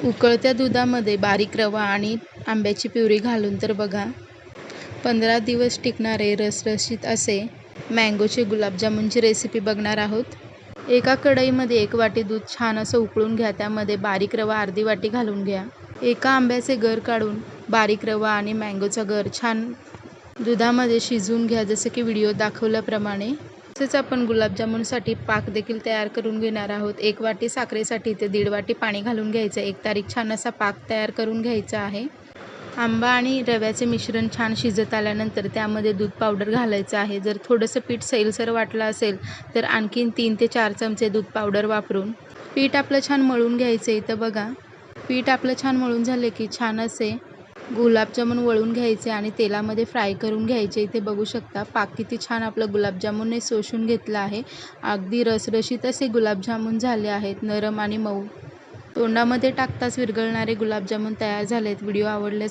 उकळत्या दुधामध्ये बारीक रवा आणि आंब्याची प्युरी घालून तर बघा 15 दिवस टिकणारे रसरशीत असे मँगोचे गुलाबजामुनची रेसिपी बघणार आहोत. एका कढईमध्ये 1 वाटी दूध छान असं उकळून घ्या. त्यामध्ये बारीक रवा अर्धी वाटी घालून घ्या. एका आंब्याचे गर काढून बारीक रवा आणि मँगोचा गर छान दुधामध्ये शिजवून घ्या, जसं की व्हिडिओ दाखवल्याप्रमाणे. तसेच आपण गुलाबजामुनसाठी पाक देखील तयार करून घेणार आहोत. 1 वाटी साखरेसाठी ते 1.5 वाटी पाणी घालून घ्यायचं. 1 तारीख छान असा पाक तयार करून घ्यायचा आहे. आंबा आणि रव्याचे मिश्रण छान शिजत आल्यानंतर त्यामध्ये दूध पावडर घालायचं आहे. जर थोडंसं पीठ सैलसर वाटलं असेल तर आणखीन 3 ते 4 चमचे दूध पावडर वापरून पीठ आपलं छान मळून घ्यायचं. इथं बघा पीठ आपलं छान मळून झाले की छान असे गुलाबजामुन वळून घ्यायचे आणि तेलामध्ये फ्राय करून घ्यायचे. इथे बघू शकता पाक किती छान आपलं गुलाबजामुनने शोषून घेतलं आहे. अगदी रसरशीत असे गुलाबजामुन झाले आहेत, नरम आणि मऊ. तोंडामध्ये टाकताच विरघळणारे गुलाबजामुन तयार झालेत. व्हिडिओ आवडल्यास